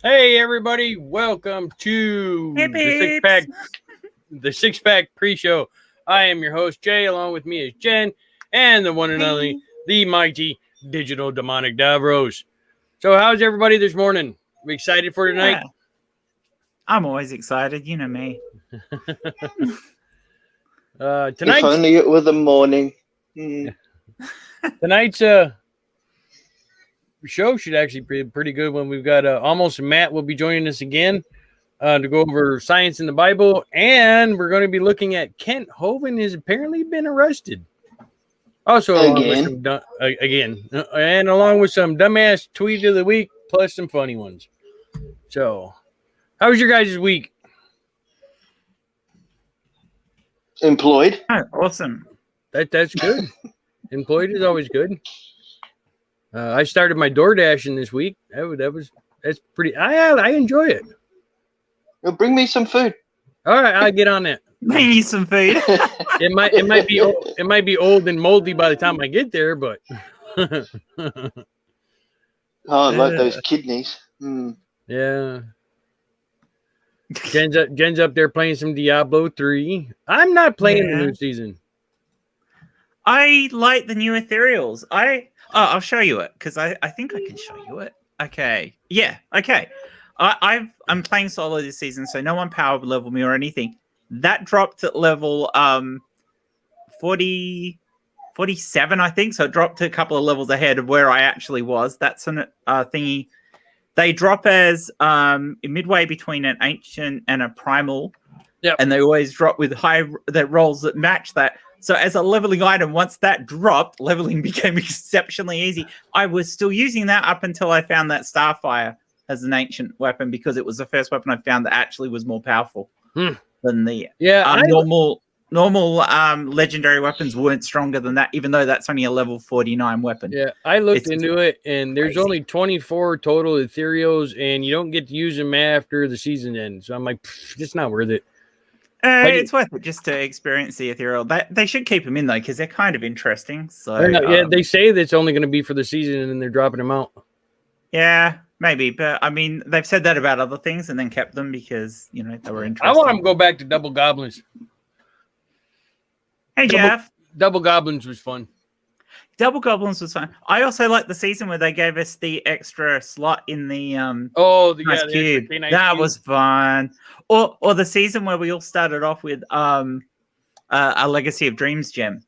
Hey everybody, welcome to the six pack pre-show. I am your host Jay, along with me is Jen, and the one and only, the mighty digital demonic Davros. So how's everybody this morning? We excited for tonight? Yeah. I'm always excited, you know me. Tonight's If only it were the morning. tonight's show should actually be pretty good when we've got Almost Matt will be joining us again to go over science in the Bible, and we're going to be looking at Kent Hovind has apparently been arrested. Also, along with some and along with some dumbass tweet of the week, plus some funny ones. So, how was your guys' week? Employed. Oh, awesome. That's good. Employed is always good. I started my DoorDashing this week. That's pretty. I enjoy it. Well, bring me some food. All right, I'll get on that. Bring me some food. It might be old and moldy by the time I get there, but Oh, like those kidneys. yeah. Jen's up there playing some Diablo 3. I'm not playing the new season. I like the new ethereals. I'll show you it because I think I can show you it. Okay. Yeah. Okay. I'm playing solo this season, so no one power level me or anything. That dropped at level 47, I think. So it dropped a couple of levels ahead of where I actually was. That's an thingy. They drop as midway between an ancient and a primal. Yep. And they always drop with high rolls that match that. So as a leveling item, once that dropped, leveling became exceptionally easy. I was still using that up until I found that Starfire as an ancient weapon because it was the first weapon I found that actually was more powerful than the normal legendary weapons weren't stronger than that, even though that's only a level 49 weapon. Yeah, I looked into it, and there's only 24 total ethereals, and you don't get to use them after the season ends. So I'm like, it's not worth it. It's worth it just to experience the ethereal. They should keep them in, though, because they're kind of interesting. So yeah, they say that it's only going to be for the season, and then they're dropping them out. Yeah, maybe. But, I mean, they've said that about other things and then kept them because, they were interesting. I want them to go back to Double Goblins. Hey, Jeff. Double Goblins was fun. Double Goblins was fun. I also like the season where they gave us the extra slot in the cube. That was fun. Or the season where we all started off with a Legacy of Dreams gem.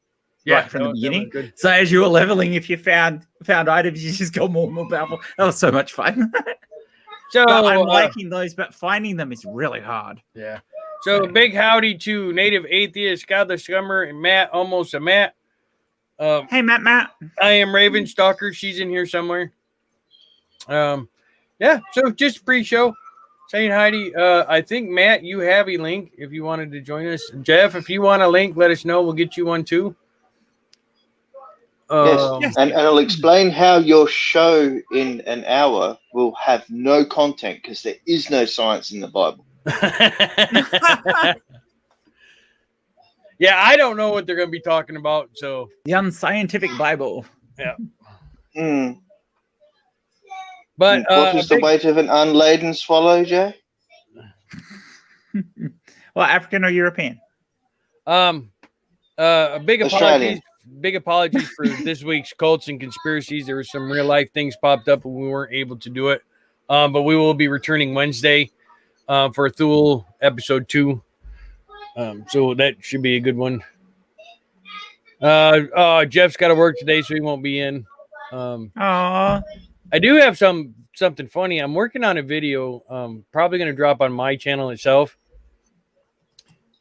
Right from the beginning. So as you were leveling, if you found items, you just got more and more powerful. That was so much fun. So I'm liking those, but finding them is really hard. Yeah. So big howdy to Native Atheist, God the Scummer, and Matt, almost a Matt. Hey, Matt. I am Raven Stalker. She's in here somewhere. Yeah, so just pre-show. Saying hi. I think, Matt, you have a link if you wanted to join us. Jeff, if you want a link, let us know. We'll get you one too. Yes, and I'll explain how your show in an hour will have no content because there is no science in the Bible. Yeah, I don't know what they're going to be talking about. So the unscientific Bible. Yeah. But what is the weight of an unladen swallow, Jay? Well, African or European? A big apologies. Big apologies for this week's cults and conspiracies. There were some real life things popped up and we weren't able to do it. But we will be returning Wednesday for Thule episode 2. So that should be a good one. Jeff's got to work today, so he won't be in. I do have something funny. I'm working on a video, probably going to drop on my channel itself.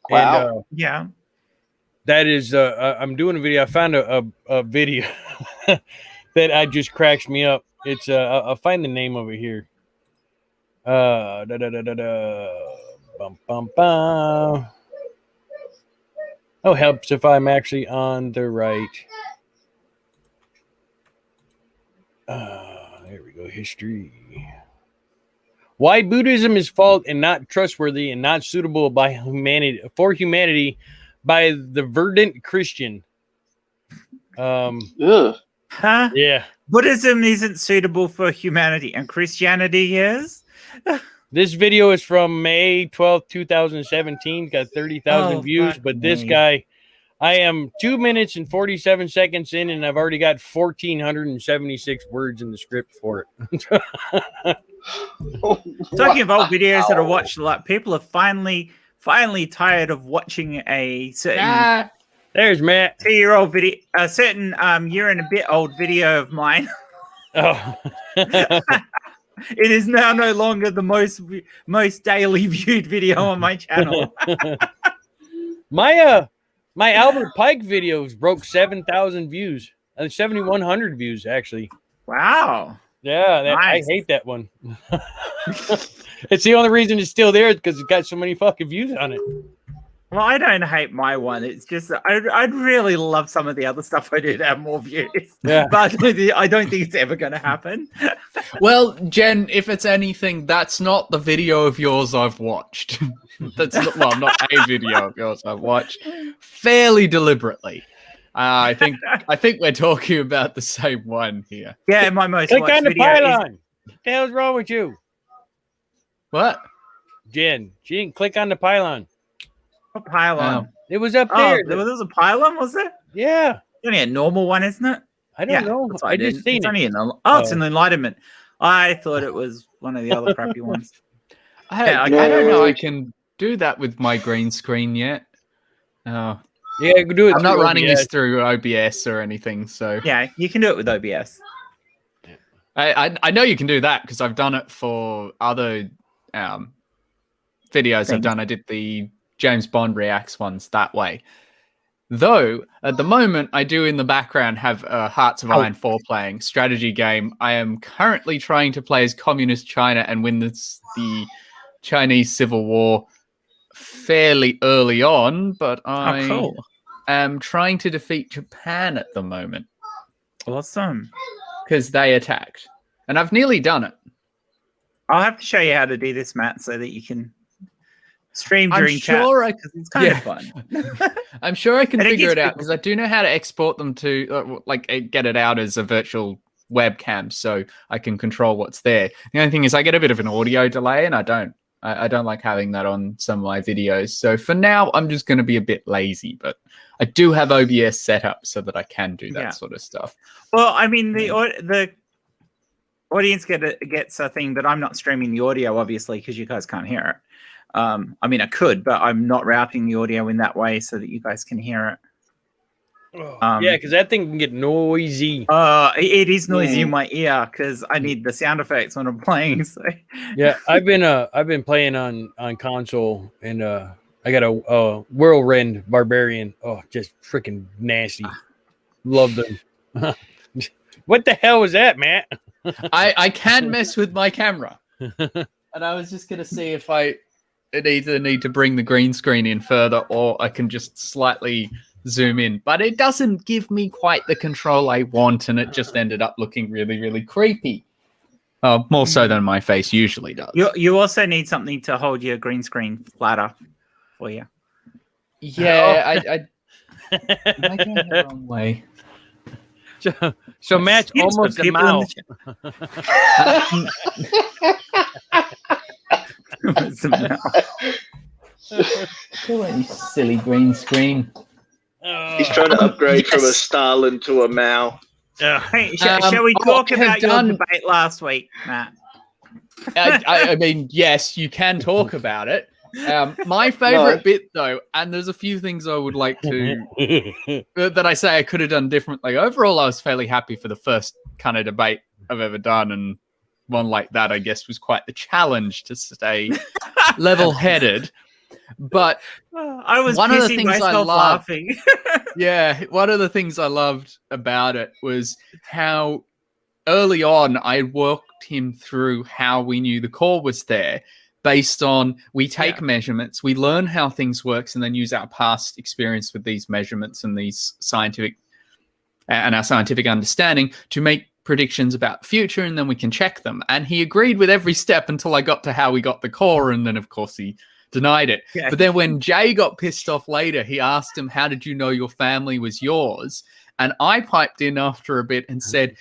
Wow. And, yeah. That is, I'm doing a video. I found a video that just cracks me up. It's, I'll find the name over here. Bum, bum, bum. Oh, helps if I'm actually on the right. There we go. History. Why Buddhism is false and not trustworthy and not suitable for humanity by the verdant Christian. Huh? Yeah. Buddhism isn't suitable for humanity, and Christianity is. This video is from May 12th, 2017. Got 30,000 views. fuck But this me. guy, I am 2 minutes and 47 seconds in, and I've already got 1,476 words in the script for it. Talking of old videos that are watched a lot, people are finally tired of watching a certain There's Matt. 2-year-old video, a certain year and a bit old video of mine. Oh. It is now no longer the most daily viewed video on my channel. My Albert Pike videos broke 7,000 views. 7,100 views actually. Wow. Yeah, Nice. I hate that one. It's the only reason it's still there because it's got so many fucking views on it. Well, I don't hate my one. It's just I'd really love some of the other stuff I do to have more views. Yeah. But I don't think it's ever going to happen. Well, Jen, if it's anything, that's not the video of yours I've watched. That's not a video of yours I've watched fairly deliberately. I think we're talking about the same one here. Yeah, my most Click watched on the video pylon. What the hell's wrong with you? What? Jen, she didn't click on the pylon. a pylon. It was up Oh, there. there was a pylon, was there? Yeah. It's only a normal one, isn't it? I don't know. That's what I just did. seen It's it. only it's an Enlightenment. I thought it was one of the other crappy ones. I don't know. I can do that with my green screen yet. Oh, Yeah, you can do it. I'm not through running OBS. this through OBS or anything, so Yeah, you can do it with OBS. I know you can do that because I've done it for other videos I've Things. done. I did the James Bond reacts ones that way. Though at the moment, I do in the background have Hearts of Iron 4 playing strategy game. I am currently trying to play as Communist China and win the Chinese Civil War fairly early on, but I cool. am trying to defeat Japan at the moment Awesome. because they attacked, and I've nearly done it. I'll have to show you how to do this, Matt, so that you can stream I'm during sure chat. Because it's kind of fun. I'm sure I can And it figure gets it out people- because I do know how to export them to get it out as a virtual webcam, so I can control what's there. The only thing is I get a bit of an audio delay, and I don't like having that on some of my videos. So for now, I'm just going to be a bit lazy, but I do have OBS set up so that I can do that sort of stuff. Well, I mean, the audience gets a thing, but I'm not streaming the audio, obviously, because you guys can't hear it. I mean, I could, but I'm not routing the audio in that way so that you guys can hear it. Yeah, because that thing can get noisy. It is noisy in my ear because I need the sound effects when I'm playing. So. Yeah, I've been playing on console, and I got a Whirlwind Barbarian. Oh, just freaking nasty. Love them. What the hell was that, Matt? I can mess with my camera, and I was just going to see if I either need to bring the green screen in further or I can just slightly zoom in, but it doesn't give me quite the control I want, and it just ended up looking really, really creepy. More so than my face usually does. You also need something to hold your green screen flatter for you. Yeah, I going the wrong way. So Matt's Hints for almost a people in mouse. the chat. Doing silly green screen. He's trying to upgrade from a Stalin to a Mao. Hey, shall we talk I have about your done- debate last week, Matt? I mean, yes, you can talk about it. My favorite No. bit, though, and there's a few things I would like to that I say I could have done differently. Overall, I was fairly happy for the first kind of debate I've ever done, and one like that, I guess, was quite the challenge to stay level-headed. But I was One of the pissing things I myself love- laughing. yeah, one of the things I loved about it was how early on I walked him through how we knew the core was there. Based on we take measurements, we learn how things works, and then use our past experience with these measurements and these scientific and our scientific understanding to make predictions about the future, and then we can check them. And he agreed with every step until I got to how we got the core, and then of course he denied it. Yeah. But then when Jay got pissed off later, he asked him, "How did you know your family was yours?" And I piped in after a bit and said,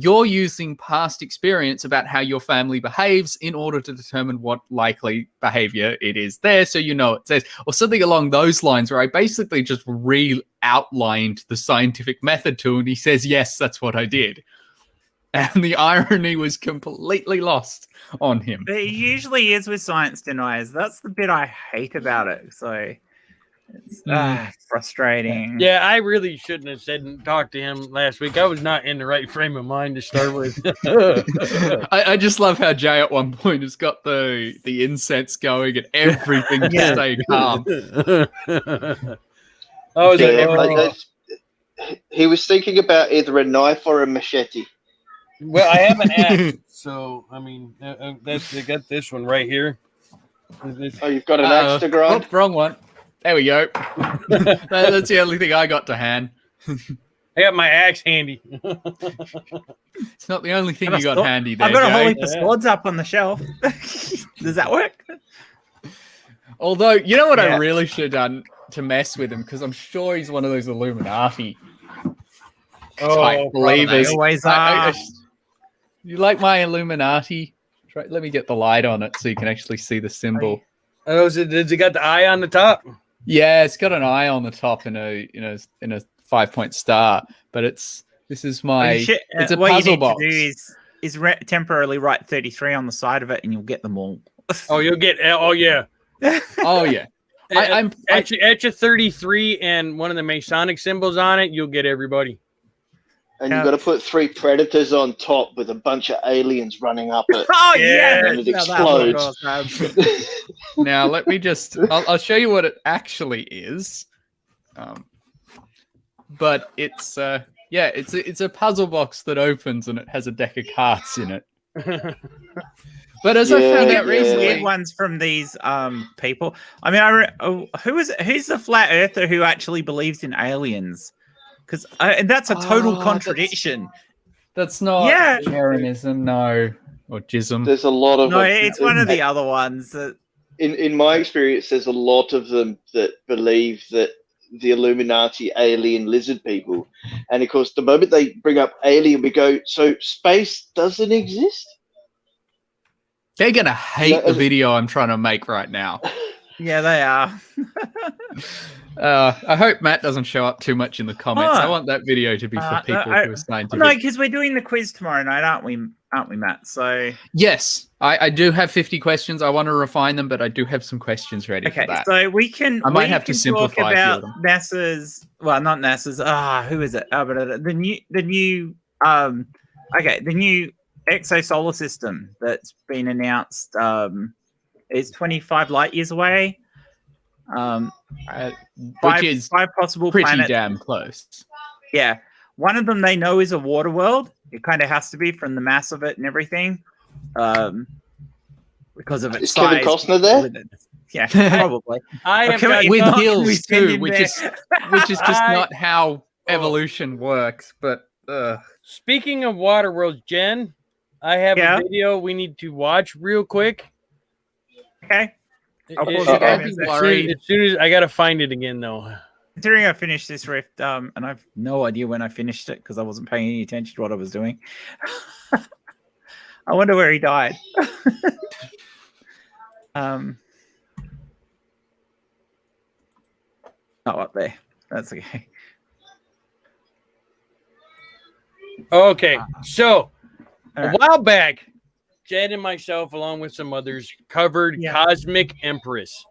you're using past experience about how your family behaves in order to determine what likely behavior it is there. So you know it says, or something along those lines, where I basically just re-outlined the scientific method to him, and he says, yes, that's what I did. And the irony was completely lost on him. It usually is with science deniers. That's the bit I hate about it. So it's frustrating. Yeah, I really shouldn't have said and talked to him last week. I was not in the right frame of mind to start with. I just love how Jay at one point has got the incense going and everything to stay calm. I was like, Yeah, he was thinking about either a knife or a machete. well, I have an axe, so I mean, they got this one right here. Oh, you've got an axe to grind? Oh, wrong one. There we go. That's the only thing I got to hand. I got my axe handy. It's not the only thing you got handy there, I've got a whole Jay. heap of swords up on the shelf. Does that work? Although, you know what I really should have done to mess with him, because I'm sure he's one of those Illuminati type believers. They always are. You like my Illuminati? Let me get the light on it so you can actually see the symbol. Oh, does it got the eye on the top? Yeah, it's got an eye on the top in a 5-point star. But this is my it's a what puzzle you need box. to do is temporarily write 33 on the side of it, and you'll get them all. Oh, you'll get. Oh, yeah. Oh yeah. I'm at your 33 and one of the Masonic symbols on it. You'll get everybody. And you've got to put 3 predators on top with a bunch of aliens running up it. Oh yeah, and it explodes. Now let me just. I'll show you what it actually is. But it's it's a puzzle box that opens and it has a deck of cards in it. But as I found out recently, weird ones from these people. I mean, who's the flat earther who actually believes in aliens? Because that's a total contradiction. That's not Aaronism, no, or Jism. There's a lot of no. It's one of the other ones. That... In my experience, there's a lot of them that believe that the Illuminati alien lizard people, and of course, the moment they bring up alien, we go, so space doesn't exist. They're gonna hate the video I'm trying to make right now. Yeah, they are. I hope Matt doesn't show up too much in the comments. I want that video to be for people who are scientific. No, because we're doing the quiz tomorrow night, aren't we, Matt? So yes, I do have 50 questions. I want to refine them, but I do have some questions ready for that. So we can. I might have to simplify talk about NASA's. Well, not NASA's. Who is it? The new exosolar system that's been announced. Is 25 light years away. Which is five possible pretty planets. Damn close. Yeah, one of them they know is a water world. It kind of has to be from the mass of it and everything, because of its size. Kevin Costner there? Yeah, probably. With hills too, which is just not how evolution works. But speaking of water worlds, Jen, I have a video we need to watch real quick. Okay. As soon as I gotta find it again, though. Considering I finished this rift, and I've no idea when I finished it because I wasn't paying any attention to what I was doing. I wonder where he died. Not up there. That's okay. Okay, so a while back, Jed and myself, along with some others, covered Cosmic Empress.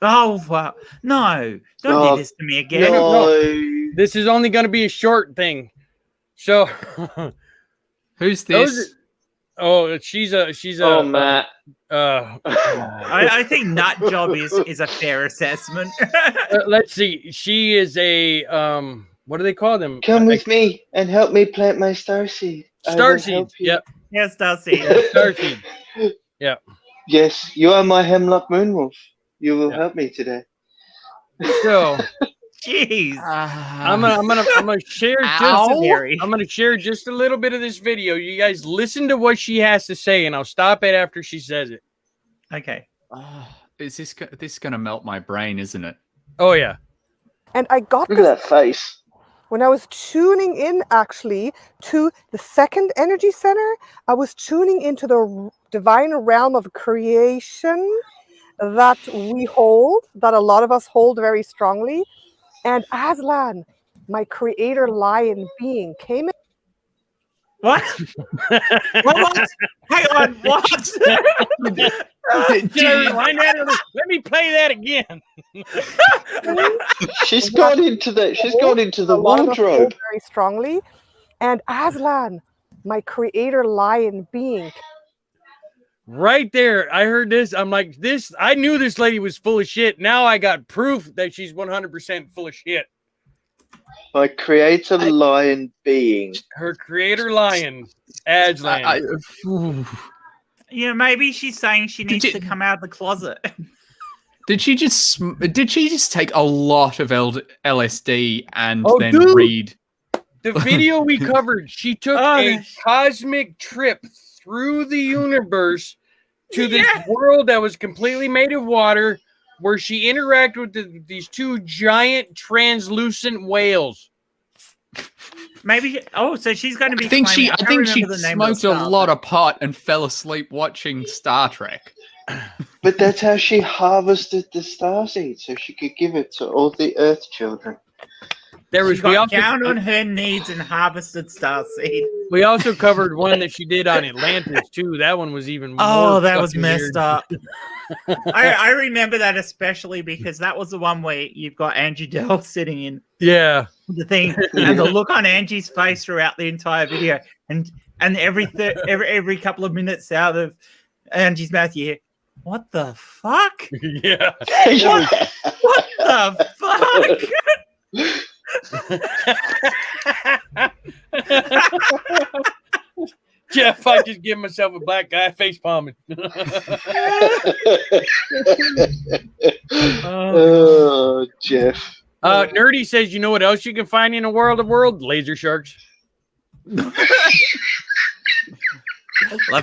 Oh, wow. No, don't do this to me again. No. This is only going to be a short thing. So, who's this? She's Matt. I think nut job is a fair assessment. Let's see. She is a what do they call them? Come with me and help me plant my starseed. Starseed. Yep. Yes, Darcy. Starseed. Yeah. Yes, you are my hemlock moonwolf. You will help me today. So, jeez, I'm gonna share just a little bit of this video. You guys listen to what she has to say, and I'll stop it after she says it. Okay. Is this gonna melt my brain? Isn't it? Oh yeah. And I got Look at that face. when I was tuning in actually to the second energy center, I was tuning into the divine realm of creation that we hold, that a lot of us hold very strongly. And Aslan, my creator lion being, came in. What? What? Hang on. What? Did I rewind that? Let me play that again. She's gone into the A lot of us hold wardrobe. very strongly. And Aslan, my creator lion being. Right there, I heard this. I'm like, this. I knew this lady was full of shit. Now I got proof that she's 100% full of shit. My creator lion being. Her creator lion, Aslan. Maybe she's saying she needs to come out of the closet. Did she just take a lot of LSD and then dude. read? The video we covered, she took a cosmic trip through the universe to this world that was completely made of water, where she interacted with these two giant translucent whales. Maybe. So she's going to be. I think she the smoked a lot of pot and fell asleep watching Star Trek. But that's how she harvested the starseed, so she could give it to all the Earth children. She got down on her knees and harvested starseed. We also covered one that she did on Atlantis too. That one was even more. Oh, that was fucking messed weird. up. I remember that especially because that was the one where you've got Angie Dell sitting in Yeah. the thing, and the look on Angie's face throughout the entire video, and every couple of minutes out of Angie's mouth, you hear, "What the fuck? Yeah. What the fuck?" Jeff, I just give myself a black guy face palming. Oh, Jeff. Nerdy says, you know what else you can find in a world of world? Laser sharks. Love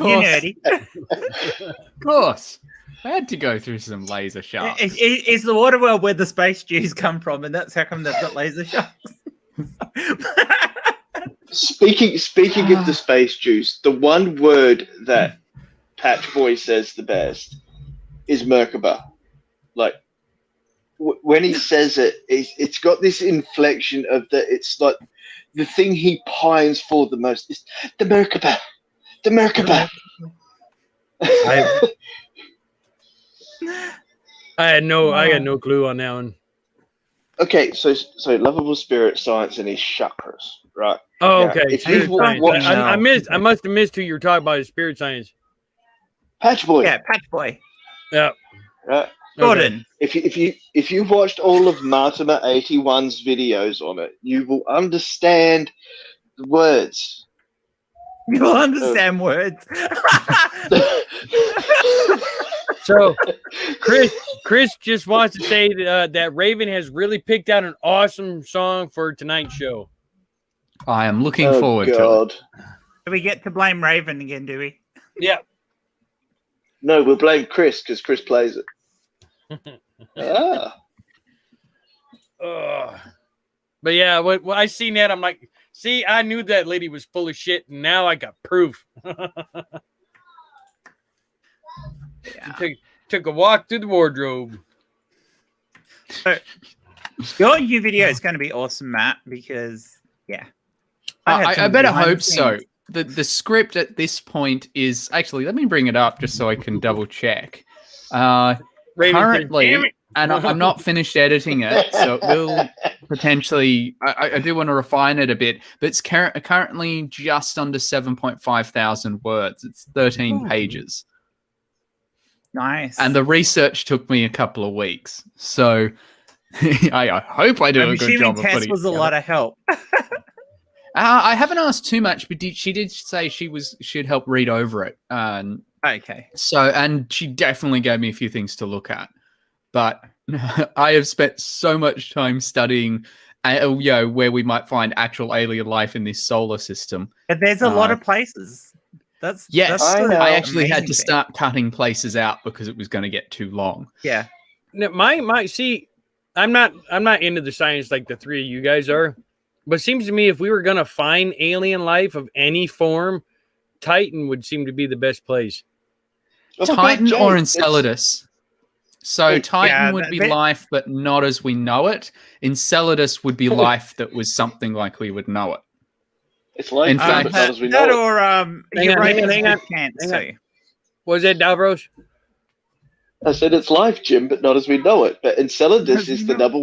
you, Nerdy. Of course. I had to go through some laser sharks. It's the water world where the space Jews come from, and that's how come they've got laser sharks. Speaking of the space juice, the one word that Patch Boy says the best is Merkaba. Like when he says it, it's got this inflection of it's like the thing he pines for the most is the Merkaba. The Merkaba. I got no clue on that one. Okay, so lovable spirit, science, and his chakras, right? Oh, Now, okay. if Spirit you've science. watched- I must have missed who you were talking about. Is spirit science? Patch Boy, Yeah, Patch Boy. Yeah. right? Gordon. If you've watched all of Martima 81's videos on it, you will understand the words. You'll understand words. So, Chris just wants to say that Raven has really picked out an awesome song for tonight's show. I am looking Oh, forward to it. God. Do we get to blame Raven again, do we? Yeah. No, we'll blame Chris because Chris plays it. But yeah, when I seen that, I'm like, see, I knew that lady was full of shit, and now I got proof. Took a walk through the wardrobe. Your new video is going to be awesome, Matt, because, yeah. I better hope so. The script at this point is actually, let me bring it up just so I can double check. Currently, and I'm not finished editing it, so it will potentially, I do want to refine it a bit, but it's currently just under 7.5 thousand words. It's 13 pages. Nice. And the research took me a couple of weeks. So I hope I do a good job of Tess putting it was a together. lot of help. I haven't asked too much, but she did say she'd help read over it. Okay. So, and she definitely gave me a few things to look at. But I have spent so much time studying, where we might find actual alien life in this solar system. But there's a lot of places. Yes, I actually had to amazing start cutting places out because it was going to get too long. Yeah. Now, my see, I'm not into the science like the three of you guys are, But it seems to me if we were going to find alien life of any form, Titan would seem to be the best place. Titan or It's- Enceladus. So Hey, Titan would be life, but not as we know it. Enceladus would be life that was something like we would know it. It's like In fact, but not as we that know it. or hang on. cancer. What was that, Davros? I said it's life, Jim, but not as we know it. But Enceladus is the number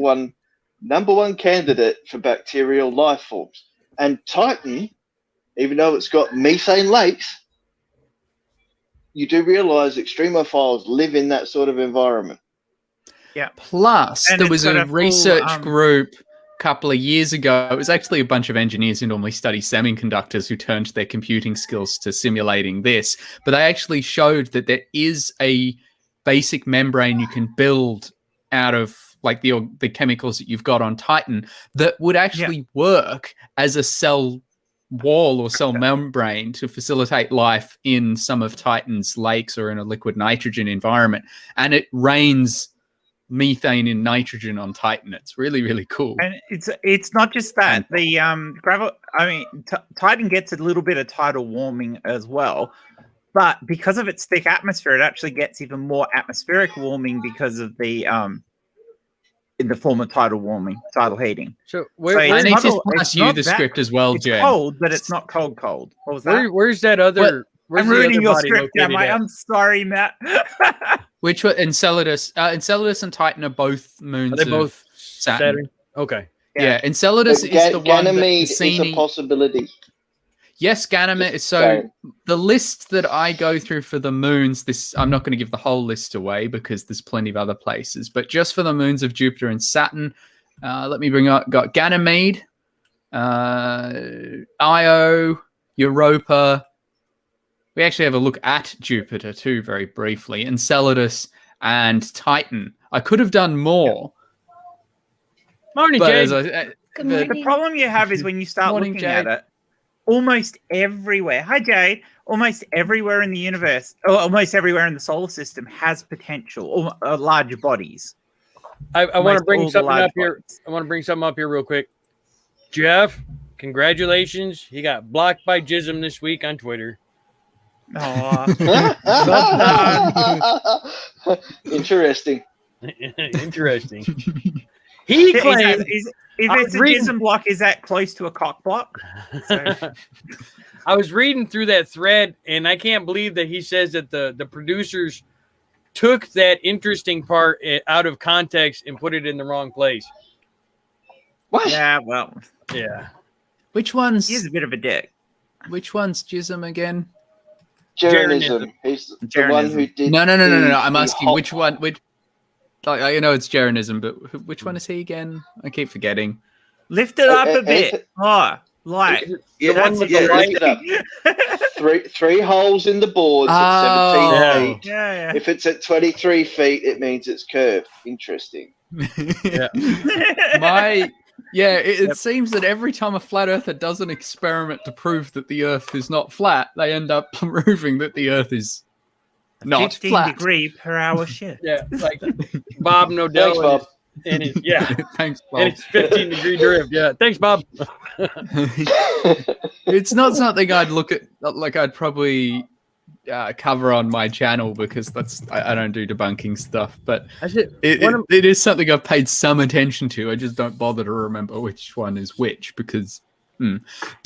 one candidate for bacterial life forms. And Titan, even though it's got methane lakes, you do realize extremophiles live in that sort of environment. Yeah. Plus, And there it's was got a a full, research group a couple of years ago. It was actually a bunch of engineers who normally study semiconductors who turned their computing skills to simulating this. But they actually showed that there is a basic membrane you can build out of like the chemicals that you've got on Titan that would actually work as a cell wall or cell membrane to facilitate life in some of Titan's lakes or in a liquid nitrogen environment. And it rains methane and nitrogen on Titan. It's really, really cool. And it's not just that. The Titan gets a little bit of tidal warming as well. But because of its thick atmosphere, it actually gets even more atmospheric warming because of the in the form of tidal warming, tidal heating. So I need to pass you the script as well, It's Jen. cold, but it's not cold. What was that? where's that other? Where's I'm the ruining other your body script, am located I? at? I'm sorry, Matt. Which one? Enceladus. Enceladus and Titan are both moons Are they both of Saturn. Okay. Yeah, Enceladus But is the one that Ganymede is Cassini... a possibility. Yes, Ganymede. So Sorry. the list that I go through for the moons, I'm not going to give the whole list away because there's plenty of other places, but just for the moons of Jupiter and Saturn, let me bring up, got Ganymede, Io, Europa. We actually have a look at Jupiter too, very briefly, Enceladus and Titan. I could have done more. Morning, But Jay. as The problem you have is when you start Morning, looking at Jade. it, almost everywhere. Hi, Jade. Almost everywhere in the universe, or almost everywhere in the solar system, has potential, or large bodies. I want to Almost bring all the something large up here. bodies. I want to bring something up here real quick. Jeff, congratulations. He got blocked by Jism this week on Twitter. Interesting. Interesting. He claims If I it's was a reading- jism block, is that close to a cock block? So, I was reading through that thread, and I can't believe that he says that the producers took that interesting part out of context and put it in the wrong place. What? yeah, well, Yeah. which one's he's a bit of a dick. Jism again? Jeranism. He's the one who did. No. I'm the asking hot- which one. Which, like, I know it's Jeranism, but which one is he again? I keep forgetting. Lift it up a Is bit. it- Light. Yeah, The one with the lift it up. Three holes in the boards at 17 Oh. feet. Yeah, If it's at 23 feet, it means it's curved. Interesting. Yeah. It seems that every time a flat earther does an experiment to prove that the Earth is not flat, they end up proving that the Earth is not 15 flat. degree per hour shit. Yeah. Like Bob Nodell. Thanks, Bob. And his, yeah. Thanks, And Bob. it's 15-degree drift. Yeah. Thanks, Bob. It's not something I'd look at. Like I'd probably cover on my channel because I don't do debunking stuff. But That's it. it is something I've paid some attention to. I just don't bother to remember which one is which because.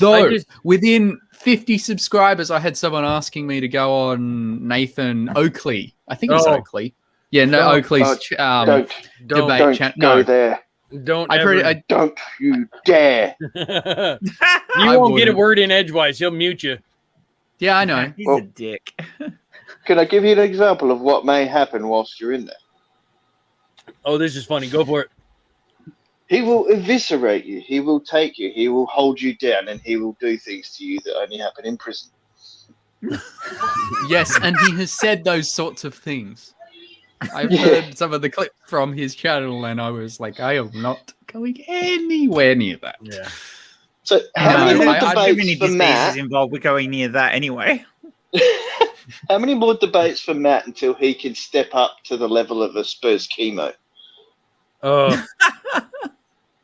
Though within 50 subscribers, I had someone asking me to go on Nathan Oakley. I think it's Oakley. Yeah, no, Oakley's Don't debate channel. go No, there. Don't Don't you dare. You I won't get a wouldn't. word in edgewise. He'll mute you. yeah, I know. He's Well- a dick. Can I give you an example of what may happen whilst you're in there? Oh, this is funny. Go for it. He will eviscerate you. He will take you. He will hold you down, and he will do things to you that only happen in prison. Yes, and he has said those sorts of things. I've heard some of the clips from his channel, and I was like, I am not going anywhere near that. Yeah. So how many No, more I- Too many debates for diseases Matt? involved with going near that anyway. How many more debates for Matt until he can step up to the level of a Spurs chemo?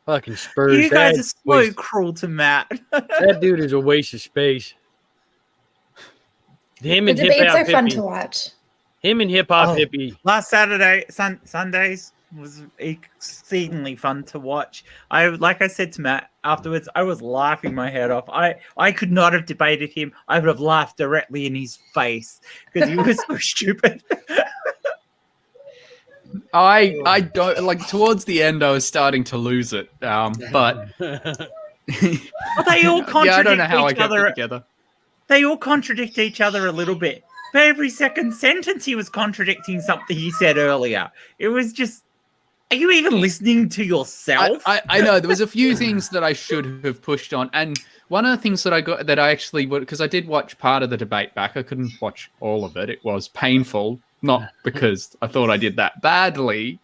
Fucking Spurs. You guys that are so waste- cruel to Matt. That dude is a waste of space. Him The and Hip debates Hop are fun to Hippie. watch. Him and Hip Hop Oh. Hippie. Last Saturday, Sundays was exceedingly fun to watch. Like I said to Matt afterwards, I was laughing my head off. I could not have debated him. I would have laughed directly in his face because he was so stupid. I don't like towards the end. I was starting to lose it, but They all contradict yeah, I don't know how I each kept it other. together. They all contradict each other a little bit. But every second sentence, he was contradicting something he said earlier. It was just, are you even listening to yourself? I know there was a few things that I should have pushed on, and one of the things that I got that I actually would, because I did watch part of the debate back. I couldn't watch all of it. It was painful, not because I thought I did that badly.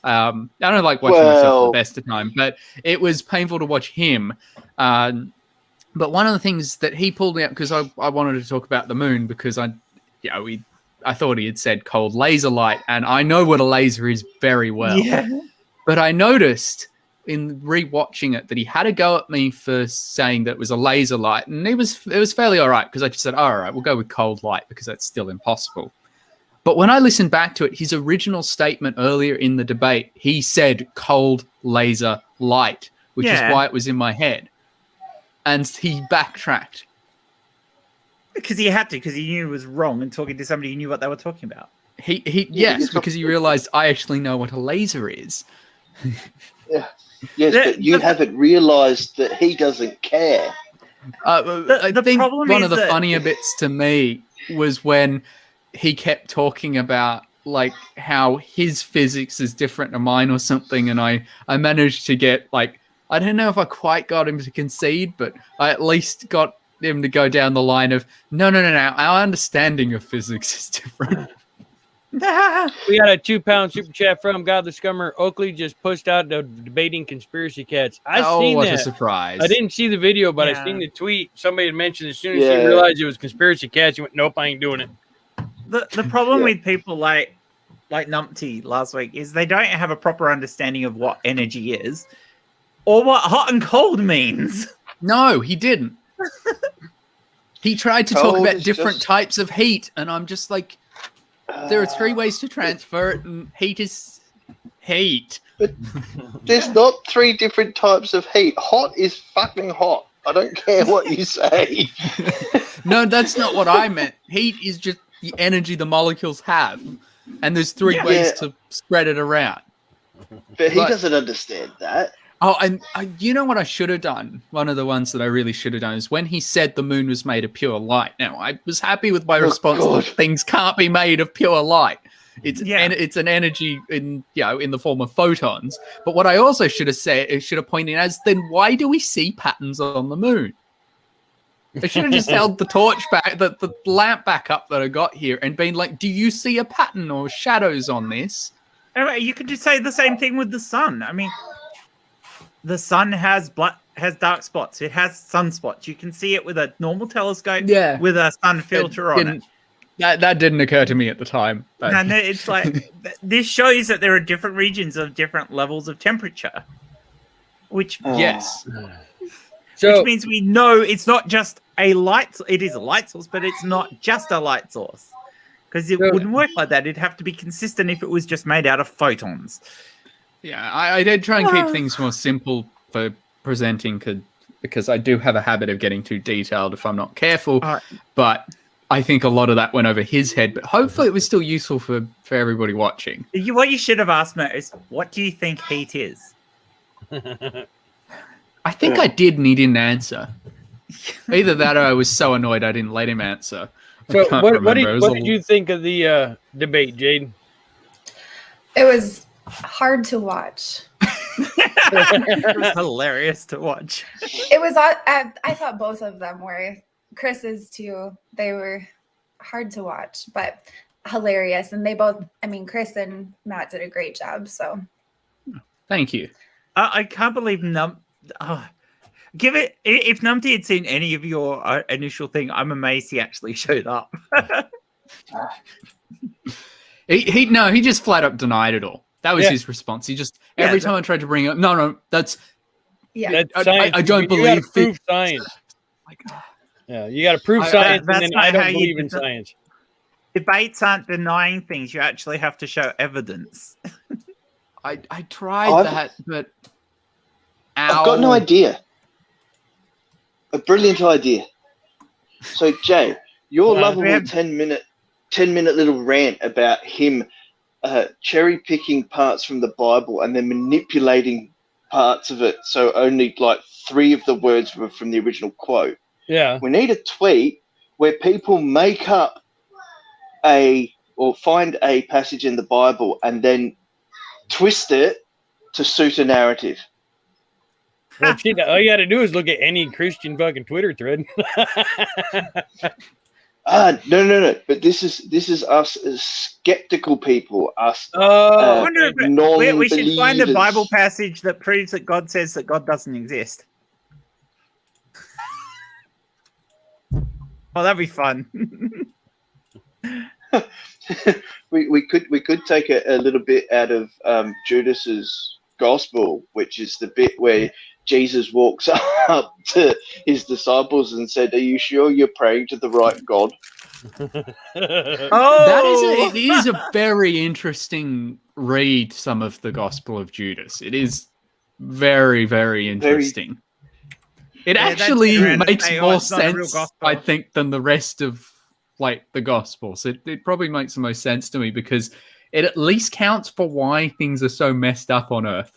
I don't like watching myself for the best of time, but it was painful to watch him. But one of the things that he pulled me up, because I wanted to talk about the moon, because I thought he had said cold laser light, and I know what a laser is very well. Yeah. But I noticed in rewatching it that he had a go at me for saying that it was a laser light, and it was fairly all right, because I just said, all right, we'll go with cold light because that's still impossible. But when I listened back to it, his original statement earlier in the debate, he said cold laser light, which is why it was in my head. And he backtracked. Because he had to, because he knew it was wrong and talking to somebody who knew what they were talking about. Yes, because he realized I actually know what a laser is. Yeah. Yes, but you haven't realized that he doesn't care. I think one of the funnier bits to me was when he kept talking about like how his physics is different to mine or something, and I managed to get like, I don't know if I quite got him to concede, but I at least got him to go down the line of no, our understanding of physics is different. We got a £2 super chat from Godly Scummer. Oakley just pushed out the debating conspiracy cats. Seen what that. a surprise. I didn't see the video, but I seen the tweet. Somebody had mentioned as soon as he realized it was conspiracy cats, he went, nope, I ain't doing it. The problem with people like Numpty last week is they don't have a proper understanding of what energy is or what hot and cold means. No, he didn't. He tried to talk about different types of heat, and I'm just like, there are 3 ways to transfer it, and heat is heat. But there's not 3 different types of heat. Hot is fucking hot. I don't care what you say. No, that's not what I meant. Heat is just the energy the molecules have, and there's 3 ways to spread it around. But he doesn't understand that. Oh, and you know what I should have done? One of the ones that I really should have done is when he said the moon was made of pure light. Now, I was happy with my response that things can't be made of pure light. It's an energy in the form of photons. But what I also should have pointed out is, then why do we see patterns on the moon? I should have just held the torch back, the lamp back up that I got here, and been like, do you see a pattern or shadows on this? You could just say the same thing with the sun. I mean, the sun has dark spots. It has sunspots. You can see it with a normal telescope with a sun filter on it. That didn't occur to me at the time. But. And it's like, this shows that there are different regions of different levels of temperature. Which yes. Which means we know it's not just a light. It is a light source, but it's not just a light source. Because it wouldn't work like that. It'd have to be consistent if it was just made out of photons. Yeah, I did try and keep things more simple for presenting because I do have a habit of getting too detailed if I'm not careful. But I think a lot of that went over his head. But hopefully it was still useful for everybody watching. What you should have asked me is, what do you think heat is? I think I did and he didn't answer. Either that or I was so annoyed I didn't let him answer. So what did you think of the debate, Jade? It was hard to watch. It was hilarious to watch. It was. I thought both of them were. Chris's too. They were hard to watch, but hilarious. And they both. I mean, Chris and Matt did a great job. So, thank you. I can't believe give it. If Numpty had seen any of your initial thing, I'm amazed he actually showed up. He just flat up denied it all. That was his response. He just every time I tried to bring up, no, Yeah. That's I science. don't You gotta believe prove science. Like, Yeah, you got to prove I- science, that's and then not I how don't you believe in do it. science. Debates aren't denying things. You actually have to show evidence. I tried I've- that, but I've got no ow. idea. A brilliant idea. So, Jay, your Wow. lovable 10-minute little rant about him cherry picking parts from the Bible and then manipulating parts of it, so only like 3 of the words were from the original quote. Yeah. We need a tweet where people make up or find a passage in the Bible and then twist it to suit a narrative. Well, shit, all you got to do is look at any Christian fucking Twitter thread. No. But this is us as skeptical people. Us. I Oh, wonder if we should find a Bible passage that proves that God says that God doesn't exist. Well, that'd be fun. we could take a little bit out of Judas's gospel, which is the bit where Jesus walks up to his disciples and said, "Are you sure you're praying to the right God?" Oh, It is a very interesting read, some of the Gospel of Judas. It is very, very interesting. It Yeah, that's actually true. makes Hey, more it's not a real sense, gospel. I think, than the rest of like the Gospels. It probably makes the most sense to me because it at least counts for why things are so messed up on Earth.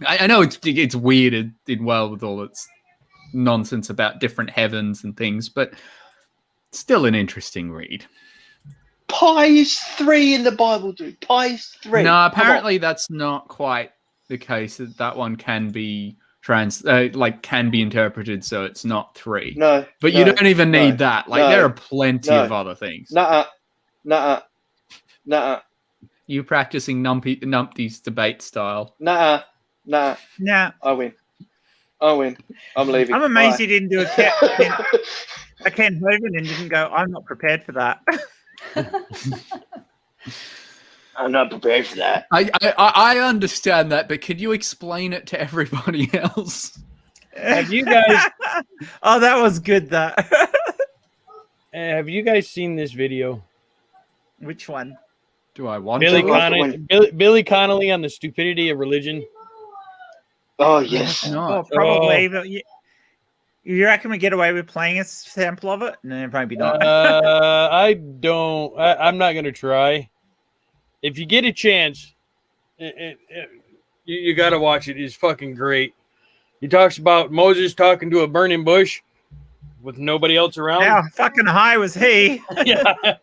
I know it's weird and did well with all its nonsense about different heavens and things, but still an interesting read. Pi is 3 in the Bible, dude. Pi is 3. No, Come on. apparently that's not quite the case. That one can be can be interpreted so it's not 3. No. But you don't even need that. Like there are plenty of other things. Nuh-uh. You practicing Numpty's debate style. Nah. nah. I win. I'm leaving. I'm amazed Bye. you didn't do a Ken Hovind and didn't go, I'm not prepared for that. I'm not prepared for that. I understand that, but could you explain it to everybody else? Have you guys? Oh, that was good. That. Have you guys seen this video? Which one? Do I want Billy to? Billy Connolly on the stupidity of religion. Oh, yes. No. Oh, probably. But you reckon we get away with playing a sample of it? No, maybe not. I'm not gonna try. If you get a chance, you got to watch it. It's fucking great. He talks about Moses talking to a burning bush with nobody else around. How fucking high was he? Yeah.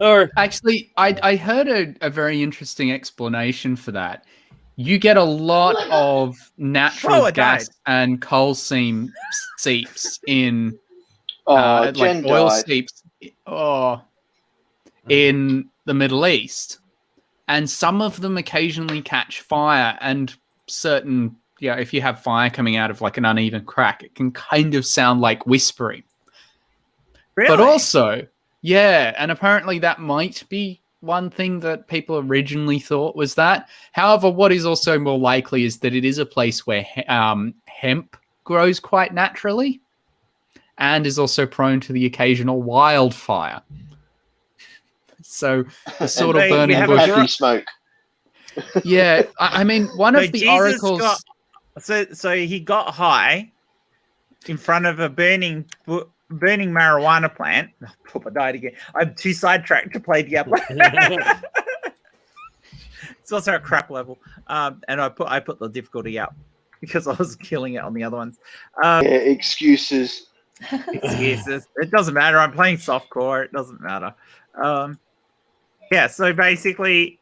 Or actually, I heard a very interesting explanation for that. You get a lot of natural gas and coal seeps in like oil seeps in the Middle East. And some of them occasionally catch fire, and certain, if you have fire coming out of like an uneven crack, it can kind of sound like whispering. Really? But also, and apparently that might be one thing that people originally thought was that. However, what is also more likely is that it is a place where hemp grows quite naturally and is also prone to the occasional wildfire. So the sort of burning bush. Smoke. Yeah, I mean, one of the oracles. So he got high in front of a burning marijuana plant. Oh, I died again. I'm too sidetracked to play Diablo. It's also a crap level, and I put the difficulty up because I was killing it on the other ones. Excuses. Excuses. It doesn't matter. I'm playing softcore. It doesn't matter. So basically,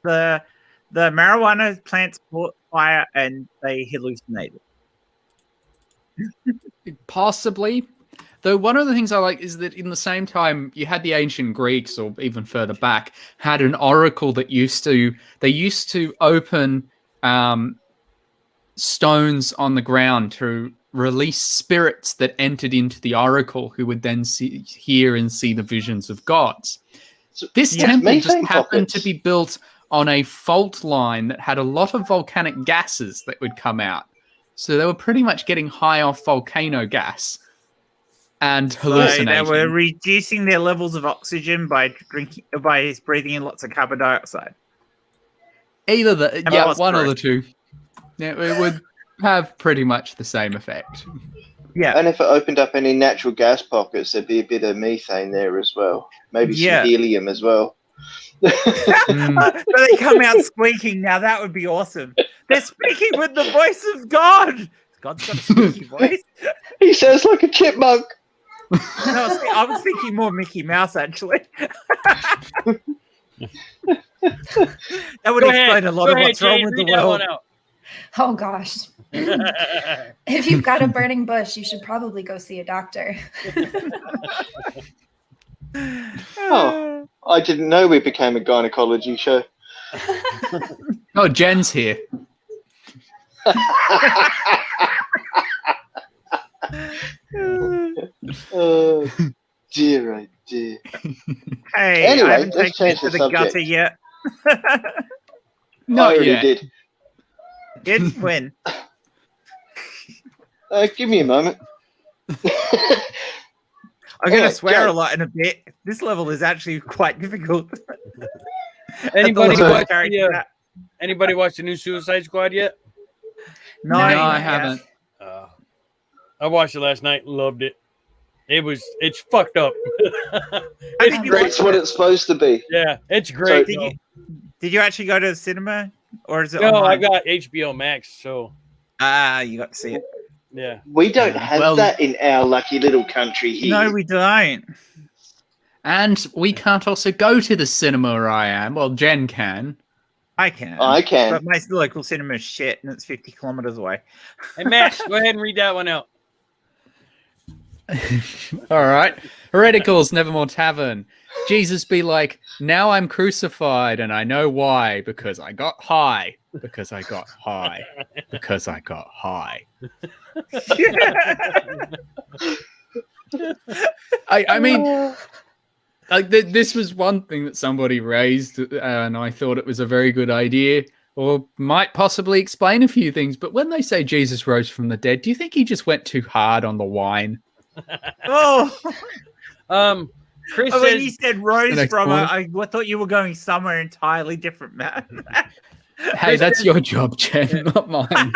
the marijuana plants caught fire and they hallucinated. Possibly. Though one of the things I like is that in the same time, you had the ancient Greeks, or even further back, had an oracle that used to open stones on the ground to release spirits that entered into the oracle, who would then hear and see the visions of gods. So, this temple just happened to be built on a fault line that had a lot of volcanic gases that would come out. So they were pretty much getting high off volcano gas and So hallucinating. they were reducing their levels of oxygen by breathing in lots of carbon dioxide. Either the And yeah, phosphorus. one or the two. Yeah, it would have pretty much the same effect. Yeah. And if it opened up any natural gas pockets, there'd be a bit of methane there as well. Maybe Yeah. some helium as well. But they come out squeaking. Now that would be awesome. They're speaking with the voice of God. God's got a squeaky voice. He sounds like a chipmunk. No, I was thinking more Mickey Mouse, actually. That would Go explain ahead. a lot Go of ahead, what's wrong Jade, with the read that world. one out. Oh gosh. If you've got a burning bush, you should probably go see a doctor. Oh, I didn't know we became a gynecology show. Oh, Jen's here. Oh, dear, oh dear. Hey, Anyway, I haven't let's taken it change to the the gutter subject. yet. I Not already yet. did. Did when? Give me a moment. I'm going Anyway, to swear Jade. a lot in a bit. This level is actually quite difficult. Anybody At the level watch of character the, that- anybody watch the new Suicide Squad yet? No, No, not I yet. haven't. I watched it last night. Loved it. It's fucked up. How It's did you great. watch It's what it's supposed to be. Yeah, it's great. Did though. Did you actually go to the cinema? Or is it No, online? I got HBO Max, so You got to see it. yeah. We don't have well- that in our lucky little country here. No, we don't. And we can't also go to the cinema where I am. Well, Jen can. I can. I can. But my local cinema is shit and it's 50 kilometers away. Hey Matt, go ahead and read that one out. All right. Hereticals, Nevermore Tavern. Jesus be like, now I'm crucified and I know why. Because I got high. Because I got high. Because I got high. I mean, like this was one thing that somebody raised, and I thought it was a very good idea, or might possibly explain a few things. But when they say Jesus rose from the dead, do you think he just went too hard on the wine? Oh, Chris when says you said rose next from, one. I thought you were going somewhere entirely different, Matt. Hey, that's your job, Jen, not mine.